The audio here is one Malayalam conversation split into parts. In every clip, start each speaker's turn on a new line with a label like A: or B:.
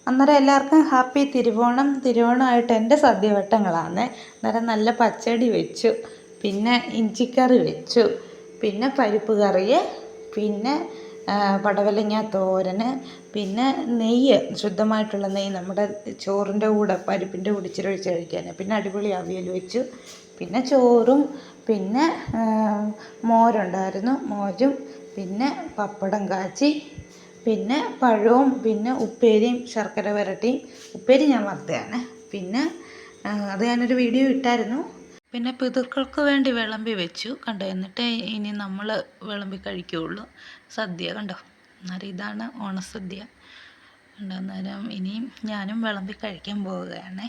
A: അന്നേരം എല്ലാവർക്കും ഹാപ്പി തിരുവോണം. തിരുവോണമായിട്ട് എൻ്റെ സദ്യവട്ടങ്ങളാണ്. അന്നേരം നല്ല പച്ചടി വെച്ചു, പിന്നെ ഇഞ്ചിക്കറി വെച്ചു, പിന്നെ പരിപ്പ് കറി, പിന്നെ പടവലങ്ങ തോരന്, പിന്നെ നെയ്യ്, ശുദ്ധമായിട്ടുള്ള നെയ്യ് നമ്മുടെ ചോറിൻ്റെ കൂടെ പരിപ്പിൻ്റെ കൂടെ ഇച്ചിരി ഒഴിച്ച് കഴിക്കാൻ, പിന്നെ അടിപൊളി അവിയൽ വെച്ചു, പിന്നെ ചോറും, പിന്നെ മോരുണ്ടായിരുന്നു, മോരും, പിന്നെ പപ്പടം കാച്ചി, പിന്നെ പഴവും, പിന്നെ ഉപ്പേരിയും ശർക്കര വരട്ടിയും. ഉപ്പേരി ഞാൻ വറുത്തതാണ്. പിന്നെ അത് ഞാനൊരു വീഡിയോ ഇട്ടായിരുന്നു. പിന്നെ പിതൃക്കൾക്ക് വേണ്ടി വിളമ്പി വെച്ചു കണ്ടോ. എന്നിട്ട് ഇനി നമ്മൾ വിളമ്പി കഴിക്കുകയുള്ളൂ സദ്യ കണ്ടോ. അന്നേരം ഇതാണ് ഓണസദ്യ കണ്ടോ. അന്നേരം ഇനിയും ഞാനും വിളമ്പി കഴിക്കാൻ പോവുകയാണ്.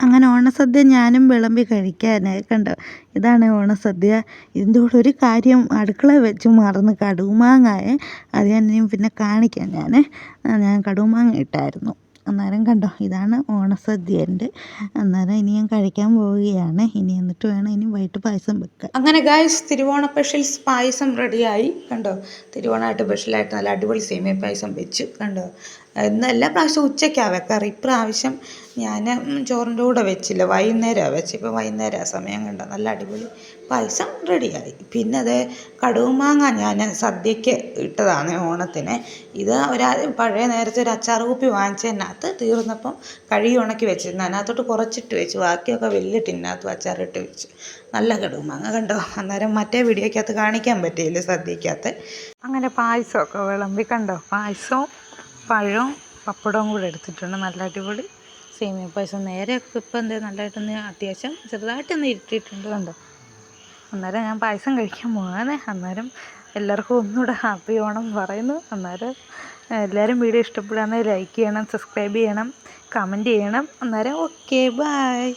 A: അങ്ങനെ ഓണസദ്യ ഞാനും വിളമ്പി കഴിക്കാനായി കണ്ടോ. ഇതാണ് ഓണസദ്യ. ഇതിൻ്റെ കൂടെ ഒരു കാര്യം അടുക്കള വെച്ച് മറന്ന്, കടുമാങ്ങായ. അത് ഞാൻ ഇനിയും പിന്നെ കാണിക്കാം. ഞാൻ കടുമാങ്ങ ഇട്ടായിരുന്നു. അന്നേരം കണ്ടോ, ഇതാണ് ഓണസദ്യ എൻ്റെ. അന്നേരം ഇനി ഞാൻ കഴിക്കാൻ പോവുകയാണ്. എന്നിട്ട് വേണം ഇനി വൈകിട്ട് പായസം വെക്കാൻ. അങ്ങനെ ഗായ്സ്, തിരുവോണ സ്പെഷ്യൽസ് പായസം റെഡിയായി കണ്ടോ. തിരുവോണമായിട്ട് സ്പെഷ്യലായിട്ട് നല്ല അടിപൊളി സേമിയ പായസം വെച്ചു കണ്ടോ. ഇന്ന് എല്ലാ പ്രാവശ്യവും ഉച്ചയ്ക്കാണ് വെക്കാറ്. ഇപ്രാവശ്യം ഞാൻ ചോറിൻ്റെ കൂടെ വെച്ചില്ല, വൈകുന്നേരമാണ് വെച്ച്. ഇപ്പോൾ വൈകുന്നേരം സമയം കണ്ടോ, നല്ല അടിപൊളി പായസം റെഡിയായി. പിന്നെ അത് കടുമാങ്ങ ഞാൻ സദ്യയ്ക്ക് ഇട്ടതാണ് ഓണത്തിന്. ഇത് പഴയ നേരത്തെ ഒരു അച്ചാർ കുപ്പി വാങ്ങിച്ചതിനകത്ത് തീർന്നപ്പം കഴുകി ഉണക്കി വെച്ചിരുന്നു. അതിനകത്തോട്ട് കുറച്ചിട്ട് വെച്ചു, ബാക്കിയൊക്കെ വലിയ ടിന്നകത്തും അച്ചാറിട്ട് വെച്ചു. നല്ല കടുമാങ്ങ കണ്ടോ. അന്നേരം മറ്റേ വീഡിയോയ്ക്കകത്ത് കാണിക്കാൻ പറ്റിയില്ല സദ്യക്കകത്ത്. അങ്ങനെ പായസമൊക്കെ വിളമ്പി കണ്ടോ. പായസവും പഴവും പപ്പടവും കൂടെ എടുത്തിട്ടുണ്ട്. നല്ല അടിപൊളി സേമിയ പായസം. നേരെയൊക്കെ ഇപ്പം നല്ലതായിട്ടൊന്ന് അത്യാവശ്യം ചെറുതായിട്ടൊന്ന് ഇരുട്ടിയിട്ടുണ്ട് കണ്ടോ. അന്നേരം ഞാൻ പായസം കഴിക്കാൻ പോകാനേ. അന്നേരം എല്ലാവർക്കും ഒന്നുകൂടെ ഹാപ്പി ഓണം പറയുന്നു. അന്നേരം എല്ലാവരും വീഡിയോ ഇഷ്ടപ്പെടുകയാണെങ്കിൽ ലൈക്ക് ചെയ്യണം, സബ്സ്ക്രൈബ് ചെയ്യണം, കമൻറ്റ് ചെയ്യണം. അന്നേരം ഓക്കെ, ബൈ.